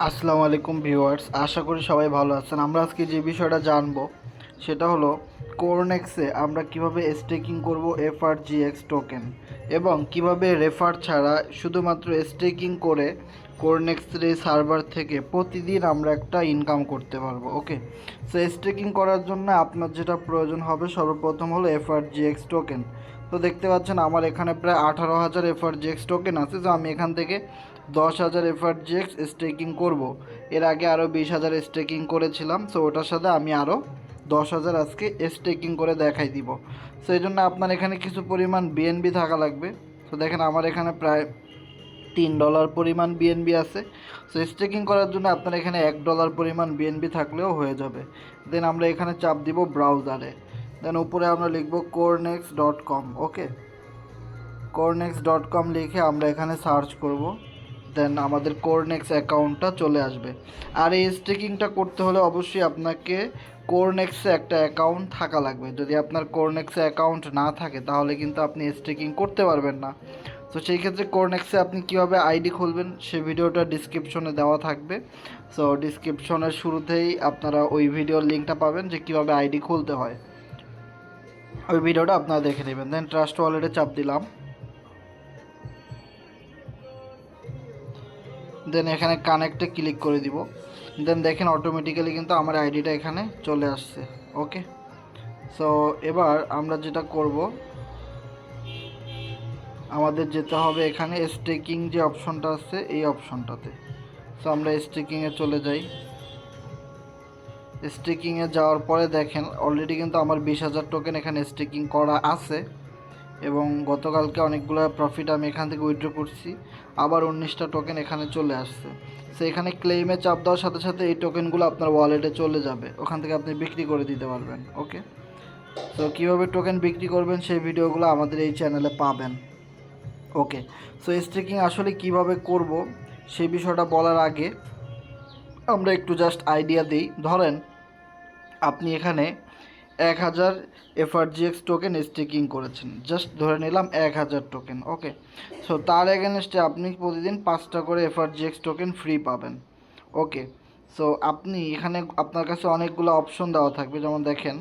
আসসালামু আলাইকুম ভিউয়ার্স, আশা করি সবাই ভালো আছেন। আমরা আজকে যে বিষয়টা জানবো সেটা হলো কোরনেক্সে আমরা কিভাবে স্টেকিং করব এফআরজিএক্স টোকেন এবং কিভাবে রেফার ছাড়া শুধুমাত্র স্টেকিং করে কোরনেক্সের এই সার্ভার থেকে প্রতিদিন আমরা একটা ইনকাম করতে পারবো। ওকে, সো স্টেকিং করার জন্য আপনার যেটা প্রয়োজন হবে সর্বপ্রথম হলো এফআরজিএক্স টোকেন। তো দেখতে পাচ্ছেন আমার এখানে প্রায় 18,000 এফআরজিএক্স টোকেন আছে। তো আমি এখান থেকে 10,000 এফআরজিএক্স স্টেকিং করব। এর আগে আরও 20,000 স্টেকিং করেছিলাম, সো ওটার সাথে আমি আরও 10,000 আজকে স্টেকিং করে দেখাই দিব। সো এই জন্য আপনার এখানে কিছু পরিমাণ বিএনবি থাকা লাগবে। তো দেখেন আমার এখানে প্রায় $3 পরিমাণ বিএনবি আছে। সো স্টেকিং করার জন্য আপনার এখানে $1 পরিমাণ বিএনবি থাকলেও হয়ে যাবে। দেন আমরা এখানে চাপ দিব ব্রাউজারে। দেন উপরে আমরা লিখব corenex.com। ওকে, corenex.com লিখে আমরা এখানে সার্চ করব। দেন আমাদের কোরনেক্স অ্যাকাউন্টটা চলে আসবে। আর এই স্টেকিংটা করতে হলে অবশ্যই আপনাকে কোরনেক্সে একটা অ্যাকাউন্ট থাকা লাগবে। যদি আপনার কোরনেক্সে অ্যাকাউন্ট না থাকে তাহলে কিন্তু আপনি স্টেকিং করতে পারবেন না। তো সেই ক্ষেত্রে কোরনেক্সে আপনি কীভাবে আইডি খুলবেন সে ভিডিওটা ডিসক্রিপশনে দেওয়া থাকবে। সো ডিসক্রিপশনের শুরুতেই আপনারা ওই ভিডিওর লিঙ্কটা পাবেন যে কীভাবে আইডি খুলতে হয়। ওই ভিডিওটা আপনারা দেখে নেবেন। দেন ট্রাস্ট ওয়ালেটে চাপ দিলাম। দেন এখানে কানেক্টে ক্লিক করে দিব। দেন দেখেন অটোমেটিক্যালি কিন্তু আমার আইডিটা এখানে চলে আসছে। ওকে, সো এবার আমরা যেটা করব, আমাদের যেতে হবে এখানে স্টেকিং যে অপশনটা আছে এই অপশনটাতে। সো আমরা স্টেকিংয়ে চলে যাই। স্টেকিংয়ে যাওয়ার পরে দেখেন অলরেডি কিন্তু আমার 20,000 টোকেন এখানে স্টেকিং করা আছে এবং গতকালকে অনেকগুলো প্রফিট আমি এখান থেকে উইথড্র করছি। আবার 19টা টোকেন এখানে চলে আসছে। সো এখানে ক্লেইমে চাপ দেওয়ার সাথে সাথে এই টোকেনগুলো আপনার ওয়ালেটে চলে যাবে, ওখান থেকে আপনি বিক্রি করে দিতে পারবেন। ওকে, সো কীভাবে টোকেন বিক্রি করবেন সেই ভিডিওগুলো আমাদের এই চ্যানেলে পাবেন। ওকে, সো স্টেকিং আসলে কিভাবে করব সেই বিষয়টা বলার আগে আমরা একটু জাস্ট আইডিয়া দিই। ধরেন আপনি এখানে 1,000 এফআরজিএক্স টোকেন স্টেকিং করেছেন, জাস্ট ধরে নিলাম 1,000 টোকেন। ওকে, সো তার এগেনস্টে আপনি প্রতিদিন 5টা করে এফআরজিএক্স টোকেন ফ্রি পাবেন। ওকে, সো আপনি এখানে আপনার কাছে অনেকগুলো অপশন দেওয়া থাকবে। যেমন দেখেন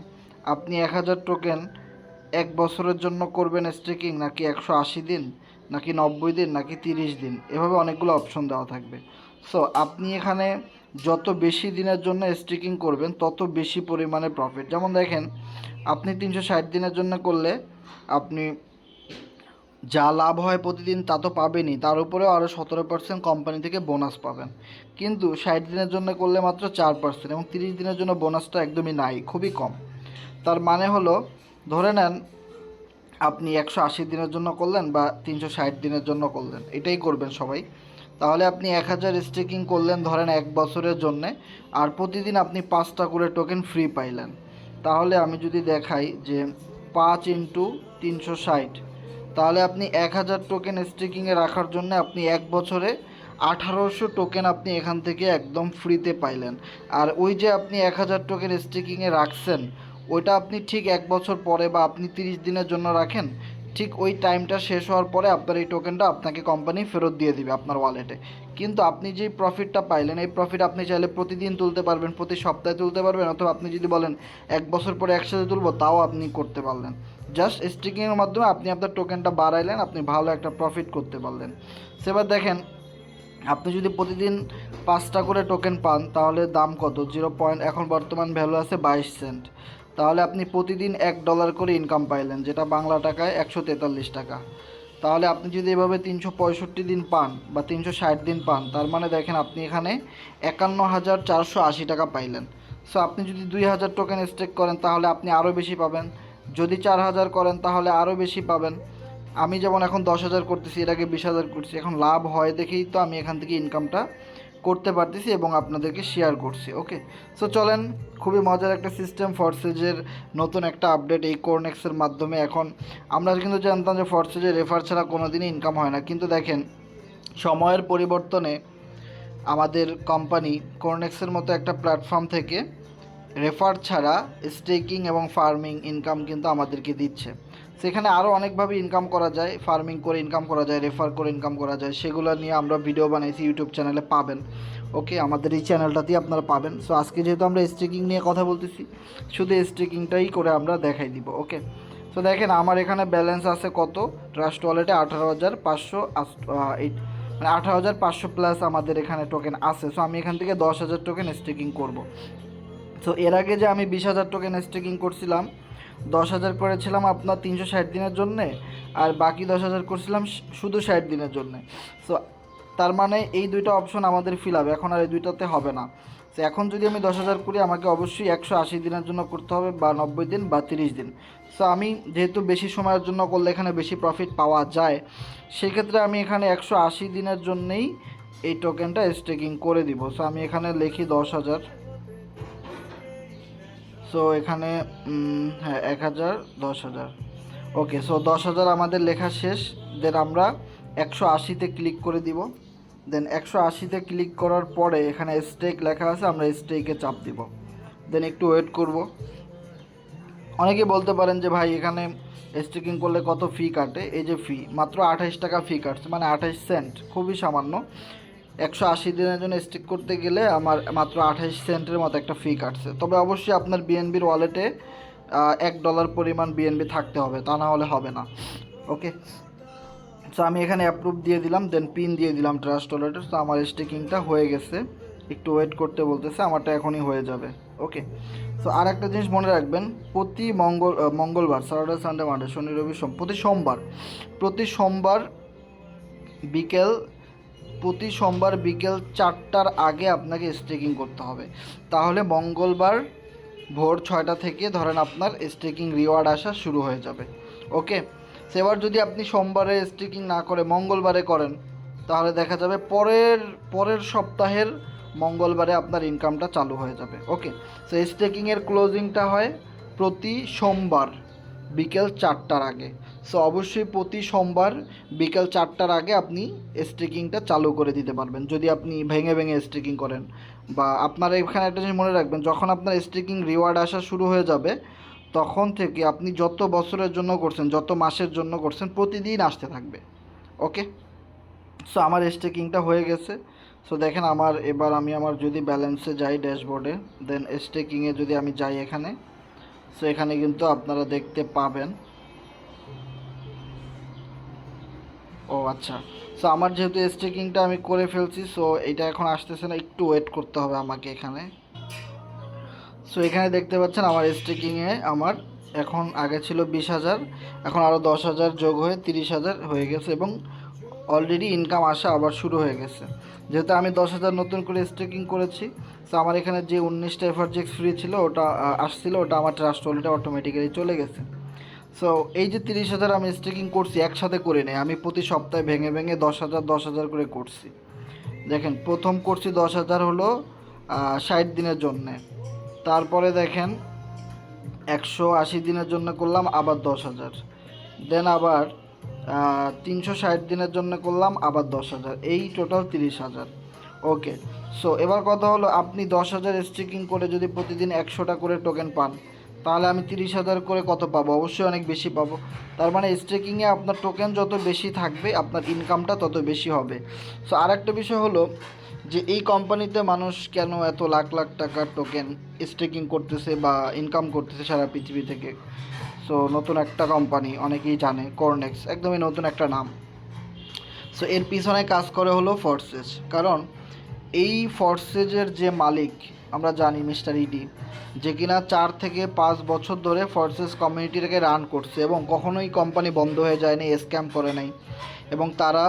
আপনি 1,000 টোকেন 1 বছরের জন্য করবেন স্টেকিং, নাকি 180 দিন, নাকি 90 দিন, নাকি 30 দিন, এভাবে অনেকগুলো অপশন দেওয়া থাকবে। সো আপনি এখানে যত বেশি দিনের জন্য স্টেকিং করবেন তত বেশি পরিমাণে প্রফিট। যেমন দেখেন আপনি 360 দিনের জন্য করলে আপনি যা লাভ হয় প্রতিদিন তা তো পাবেনই, তার উপরেও আরও 17% কোম্পানি থেকে বোনাস পাবেন। কিন্তু 60 দিনের জন্য করলে মাত্র 4%, এবং 30 দিনের জন্য বোনাসটা একদমই নাই, খুবই কম। তার মানে হলো ধরে নেন আপনি 180 দিনের জন্য করলেন বা 360 দিনের জন্য করলেন, এটাই করবেন সবাই। তাহলে আপনি 1,000 স্টেকিং করলেন ধরেন 1 বছরের জন্যে, আর প্রতিদিন আপনি 5টা করে টোকেন ফ্রি পাইলেন। তাহলে আমি যদি দেখাই যে 5 ইন্টু 360, তাহলে আপনি 1,000 টোকেন স্টেকিংয়ে রাখার জন্য আপনি 1 বছরে 1800 টোকেন আপনি এখান থেকে একদম ফ্রিতে পাইলেন। আর ওই যে আপনি 1,000 টোকেন স্টেকিংয়ে রাখছেন ওইটা আপনি ঠিক 1 বছর পরে বা আপনি 30 দিনের জন্য রাখেন, ঠিক ওই টাইমটা শেষ হওয়ার পরে আপনার এই টোকেনটা আপনাকে কোম্পানি ফেরত দিয়ে দিবে আপনার ওয়ালেটে। কিন্তু আপনি যেই প্রফিটটা পাইলেন এই প্রফিট আপনি চাইলে প্রতিদিন তুলতে পারবেন, প্রতি সপ্তাহে তুলতে পারবেন, অথবা আপনি যদি বলেন 1 বছর পরে একসাথে তুলবো তাও আপনি করতে পারলেন। জাস্ট স্টেকিংয়ের মাধ্যমে আপনি আপনার টোকেনটা বাড়াইলেন, আপনি ভালো একটা প্রফিট করতে পারলেন। সেবার দেখেন আপনি যদি প্রতিদিন 5টা করে টোকেন পান তাহলে দাম কত, 0. এখন বর্তমান ভ্যালু আছে 22 সেন্ট। তাহলে আপনি প্রতিদিন $1 করে ইনকাম পাইলেন, যেটা বাংলা টাকায় 143 টাকা। তাহলে আপনি যদি এভাবে 365 দিন পান বা 360 দিন পান, তার মানে দেখেন আপনি এখানে 51,480 টাকা পাইলেন। সো আপনি যদি 2,000 টোকেন স্টেক করেন তাহলে আপনি আরও বেশি পাবেন, যদি 4,000 করেন তাহলে আরও বেশি পাবেন। আমি যেমন এখন 10,000 করতেছি, এর আগে 20,000 করছি, এখন লাভ হয় দেখেই তো আমি এখান থেকে ইনকামটা করতে পারতেছি এবং আপনাদেরকে শেয়ার করছি। ওকে, সো চলেন, খুবই মজার একটা সিস্টেম ফরসেজের নতুন একটা আপডেট এই কোরনেক্সের মাধ্যমে। এখন আমরা কিন্তু জানতাম যে ফরসেজের রেফার ছাড়া কোনো দিনই ইনকাম হয় না, কিন্তু দেখেন সময়ের পরিবর্তনে আমাদের কোম্পানি কোরনেক্সের মতো একটা প্ল্যাটফর্ম থেকে রেফার ছাড়া স্টেকিং এবং ফার্মিং ইনকাম কিন্তু আমাদেরকে দিচ্ছে। সেখানে আরও অনেকভাবে ইনকাম করা যায়, ফার্মিং করে ইনকাম করা যায়, রেফার করে ইনকাম করা যায়, সেগুলো নিয়ে আমরা ভিডিও বানাইছি, ইউটিউব চ্যানেলে পাবেন। ওকে, আমাদের এই চ্যানেলটাতেই আপনারা পাবেন। সো আজকে যেহেতু আমরা স্টেকিং নিয়ে কথা বলতেছি, শুধু স্টেকিংটাই করে আমরা দেখাই দিব। ওকে, সো দেখেন আমার এখানে ব্যালেন্স আছে কত, ট্রাস্ট ওয়ালেটে 18,500, মানে 18,500 প্লাস আমাদের এখানে টোকেন আছে। সো আমি এখান থেকে 10,000 টোকেন স্টেকিং করব। সো এর আগে যে আমি 20,000 টোকেন স্টেকিং করছিলাম, 10,000 করেছিলাম আপনার 360 দিনের জন্যে, আর বাকি 10,000 করছিলাম শুধু 60 দিনের জন্যে। সো তার মানে এই দুইটা অপশন আমাদের ফিল হবে, এখন আর এই দুইটাতে হবে না। সো এখন যদি আমি 10,000 করি, আমাকে অবশ্যই 180 দিনের জন্য করতে হবে, বা 90 দিন বা 30 দিন। সো আমি যেহেতু বেশি সময়ের জন্য করলে এখানে বেশি প্রফিট পাওয়া যায়, সেক্ষেত্রে আমি এখানে 180 দিনের জন্যেই এই টোকেনটা স্টেকিং করে দিব। সো আমি এখানে লিখি 10,000। সো এখানে হ্যাঁ 1,000, 10,000। ওকে, সো 10,000 আমাদের লেখা শেষ। দেন আমরা 180তে ক্লিক করে দিব। দেন 180তে ক্লিক করার পরে এখানে স্টেক লেখা আছে, আমরা স্টেকে চাপ দিব। দেন একটু ওয়েট করব। অনেকে বলতে পারেন যে ভাই এখানে স্টেকিং করলে কত ফি কাটে। এই যে ফি, মাত্র 28 টাকা ফি কাটছে, মানে 28 সেন্ট, খুবই সামান্য। 180 দিনের জন্য স্টিক করতে গেলে আমার মাত্র 28 সেন্টের মতো একটা ফি কাটছে। তবে অবশ্যই আপনার বিএনবির ওয়ালেটে $1 পরিমাণ বিএনবি থাকতে হবে, তা না হলে হবে না। ওকে, সো আমি এখানে অ্যাপ্রুভ দিয়ে দিলাম, দেন পিন দিয়ে দিলাম ট্রাস্ট ওয়ালেটের। সো আমার স্টেকিংটা হয়ে গেছে, একটু ওয়েট করতে বলতেছে, আমারটা এখনই হয়ে যাবে। ওকে, সো আর একটা জিনিস মনে রাখবেন, প্রতি মঙ্গলবার, স্যাটারডে, সানডে, মানডে, শনি, রবি, সোম, প্রতি সোমবার বিকেল 4টার আগে আপনাকে স্টেকিং করতে হবে। তাহলে মঙ্গলবার ভোর 6টা থেকে ধরেন আপনার স্টেকিং রিওয়ার্ড আসা শুরু হয়ে যাবে। ওকে, সেবার যদি আপনি সোমবারে স্টেকিং না করে মঙ্গলবারে করেন, তাহলে দেখা যাবে পরের সপ্তাহের মঙ্গলবারে আপনার ইনকামটা চালু হয়ে যাবে। ওকে, সো স্টেকিংয়ের ক্লোজিংটা হয় প্রতি সোমবার বিকেল 4টার আগে। সো অবশ্যই প্রতি সোমবার বিকেল 4টার আগে আপনি স্টেকিংটা চালু করে দিতে পারবেন, যদি আপনি ভেঙে ভেঙে স্টেকিং করেন। বা আপনার এখানে একটা জিনিস মনে রাখবেন, যখন আপনার স্টেকিং রিওয়ার্ড আসা শুরু হয়ে যাবে, তখন থেকে আপনি যত বছরের জন্য করছেন, যত মাসের জন্য করছেন, প্রতিদিন আসতে থাকবে। ওকে, সো আমার স্টেকিংটা হয়ে গেছে। সো দেখেন এবার আমি আমার যদি ব্যালেন্সে যাই ড্যাশবোর্ডে, দেন স্টেকিংয়ে যদি আমি যাই এখানে, সো এখানে কিন্তু আপনারা দেখতে পাবেন। ও আচ্ছা, সো আমার যেহেতু স্টেকিংটা আমি করে ফেলছি, সো এটা এখন আসতেছে না, একটু ওয়েট করতে হবে আমাকে এখানে। সো এখানে দেখতে পাচ্ছেন আমার স্টেকিংয়ে আমার এখন আগে ছিল 20,000, এখন আরও 10,000 যোগ হয়ে 30,000 হয়ে গেছে, এবং অলরেডি ইনকাম আসা আবার শুরু হয়ে গেছে। যেহেতু আমি 10,000 নতুন করে স্টেকিং করেছি, সো আমার এখানে যে 19টা এফআরজিএক্স ফ্রি ছিল, ওটা আসছিল, ওটা আমার ট্রাস্ট ওয়ালেটে অটোমেটিক্যালি চলে গেছে। সো এই যে 30,000 আমি স্টেকিং করছি, একসাথে করে নেই, আমি প্রতি সপ্তাহে ভেঙে ভেঙে 10,000 করে করছি। দেখেন, প্রথম করছি 10,000 হলো 60 দিনের জন্যে। তারপরে দেখেন 180 দিনের জন্য করলাম আবার 10,000। দেন আবার 360 দিনের জন্য করলাম আবার 10,000, এই টোটাল 30,000। ওকে, সো এবার কথা হলো, আপনি 10,000 স্টেকিং করে যদি প্রতিদিন 100টা করে টোকেন পান, তাহলে আমি 30,000 করে কত পাবো? অবশ্যই অনেক বেশি পাবো। তার মানে স্টেকিংয়ে আপনার টোকেন যত বেশি থাকবে, আপনার ইনকামটা তত বেশি হবে। সো আর একটা বিষয় হলো যে এই কোম্পানিতে মানুষ কেন এত লাখ লাখ টাকার টোকেন স্টেকিং করতেছে বা ইনকাম করতেছে সারা পৃথিবী থেকে। সো নতুন একটা কোম্পানি, অনেকেই জানে, কর্নেক্স, একদমই নতুন একটা নাম। সো এর পিছনে কাজ করে হলো ফোর্সেস। কারণ এই ফোর্সেজের যে মালিক আমরা জানি মিস্টার ইডি, যে কিনা 4 থেকে 5 বছর ধরে ফোর্সেস কমিউনিটিটাকে রান করছে, এবং কখনোই কোম্পানি বন্ধ হয়ে যায়নি, স্ক্যাম করে নাই, এবং তারা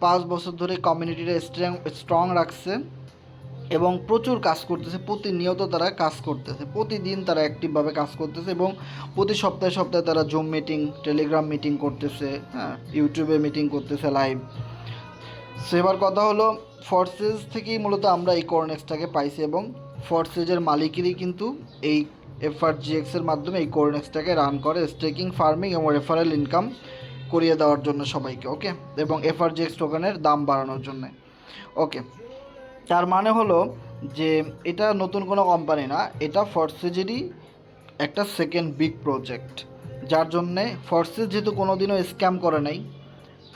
5 বছর ধরে কমিউনিটিটা স্ট্রং রাখছে এবং প্রচুর কাজ করতেছে। প্রতিনিয়ত তারা কাজ করতেছে, প্রতিদিন তারা অ্যাক্টিভভাবে কাজ করতেছে, এবং প্রতি সপ্তাহে সপ্তাহে তারা জুম মিটিং, টেলিগ্রাম মিটিং করতেছে, হ্যাঁ, ইউটিউবে মিটিং করতেছে লাইভ। সো এবার কথা হলো, ফোর্সেস থেকেই মূলত আমরা এই কর্নেক্সটাকে পাইছি, এবং ফোর্সেজের মালিকেরই কিন্তু এই এফআরজিএক্সের মাধ্যমে এই কর্নেক্সটাকে রান করে, স্টেকিং, ফার্মিং এবং রেফারেল ইনকাম করিয়ে দেওয়ার জন্য সবাইকে। ওকে, এবং এফআরজিএক্স টোকেনের দাম বাড়ানোর জন্য। ওকে, তার মানে হলো যে এটা নতুন কোনো কোম্পানি না, এটা ফোর্সেজেরই একটা সেকেন্ড বিগ প্রজেক্ট, যার জন্যে ফোর্সেস যেহেতু কোনো দিনও স্ক্যাম করে নাই,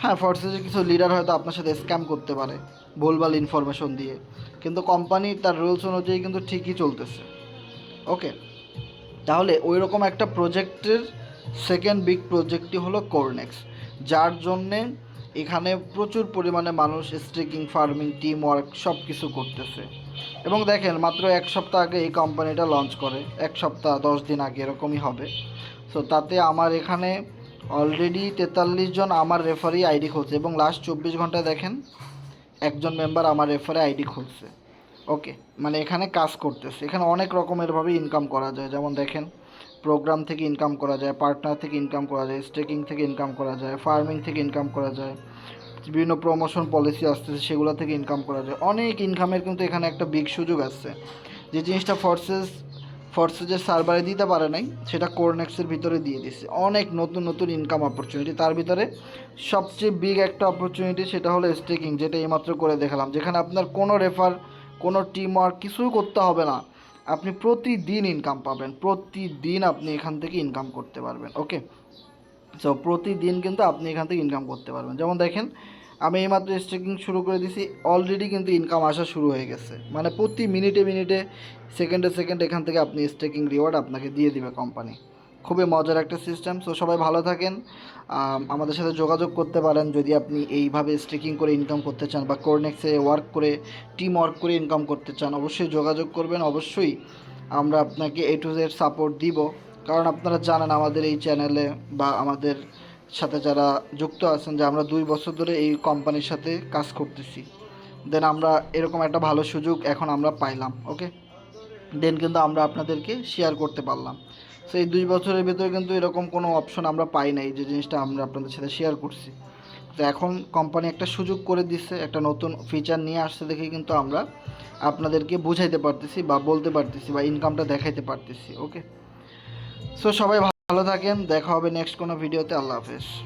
হ্যাঁ ফোর্সেসের কিছু লিডার হয়তো আপনার সাথে স্ক্যাম করতে পারে ভুলভাল ইনফরমেশন দিয়ে, কিন্তু কোম্পানি তার রুলস অনুযায়ী কিন্তু ঠিকই চলতেছে। ওকে, তাহলে ওই রকম একটা প্রজেক্টের সেকেন্ড বিগ প্রজেক্টটি হলো কোরনেক্স, যার জন্যে এখানে প্রচুর পরিমাণে মানুষ স্টেকিং, ফার্মিং, টিম ওয়ার্ক সব কিছু করতেছে। এবং দেখেন মাত্র 1 সপ্তাহ আগে এই কোম্পানিটা লঞ্চ করে, 1 সপ্তাহ 10 দিন আগে এরকমই হবে। সো তাতে আমার এখানে অলরেডি 43 জন আমার রেফারি আইডি খুলছে, এবং লাস্ট 24 ঘন্টায় দেখেন একজন মেম্বার আমার রেফারে আইডি খুলছে। ওকে, মানে এখানে কাজ করতেছে। এখানে অনেক রকমেরভাবে ইনকাম করা যায়, যেমন দেখেন প্রোগ্রাম থেকে ইনকাম করা যায়, পার্টনার থেকে ইনকাম করা যায়, স্টেকিং থেকে ইনকাম করা যায়, ফার্মিং থেকে ইনকাম করা যায়, বিভিন্ন প্রমোশন পলিসি আসতেছে সেগুলো থেকে ইনকাম করা যায়। অনেক ইনকামের কিন্তু এখানে একটা বিগ সুযোগ আসছে, যে জিনিসটা ফোর্সেসের সার্ভারে দিতে পারে নাই সেটা কোরনেক্সের ভিতরে দিয়ে দিচ্ছে। অনেক নতুন নতুন ইনকাম অপরচুনিটি, তার ভিতরে সবচেয়ে বিগ একটা অপরচুনিটি সেটা হলো স্টেকিং, যেটা এইমাত্র করে দেখালাম, যেখানে আপনার কোনো রেফার, কোনো টিম ওয়ার্ক কিছুই করতে হবে না, আপনি প্রতিদিন ইনকাম পাবেন, প্রতিদিন আপনি এখান থেকে ইনকাম করতে পারবেন। ওকে, সো প্রতিদিন কিন্তু আপনি এখান থেকে ইনকাম করতে পারবেন। যেমন দেখেন আমি এইমাত্র স্টেকিং শুরু করে দিছি, অলরেডি কিন্তু ইনকাম আসা শুরু হয়ে গেছে, মানে প্রতি মিনিটে মিনিটে, সেকেন্ডে সেকেন্ডে এখান থেকে আপনি স্টেকিং রিওয়ার্ড আপনাকে দিয়ে দিবে কোম্পানি। খুবই মজার একটা সিস্টেম। সো সবাই ভালো থাকেন, আমাদের সাথে যোগাযোগ করতে পারেন যদি আপনি এইভাবে স্টেকিং করে ইনকাম করতে চান, বা কোরনেক্সে ওয়ার্ক করে, টিম ওয়ার্ক করে ইনকাম করতে চান, অবশ্যই যোগাযোগ করবেন। অবশ্যই আমরা আপনাকে A to Z সাপোর্ট দিব, কারণ আপনারা জানেন আমাদের এই চ্যানেলে বা আমাদের সাথে যারা যুক্ত আছেন যে আমরা 2 বছর ধরে এই কোম্পানির সাথে কাজ করতেছি। দেন আমরা এরকম একটা ভালো সুযোগ এখন আমরা পাইলাম। ওকে, দেন কিন্তু আমরা আপনাদেরকে শেয়ার করতে পারলাম। সো এই 2 বছরের ভিতরে কিন্তু এরকম কোনো অপশন আমরা পাই নাই যে জিনিসটা আমরা আপনাদের সাথে শেয়ার করছি। তো এখন কোম্পানি একটা সুযোগ করে দিচ্ছে, একটা নতুন ফিচার নিয়ে আসছে দেখে কিন্তু আমরা আপনাদেরকে বুঝাইতে পারতেছি বা বলতে পারতেছি বা ইনকামটা দেখাইতে পারতেছি। ওকে, সো সবাই ভালো থাকেন, দেখা হবে নেক্সট কোনো ভিডিওতে। আল্লাহ হাফেজ।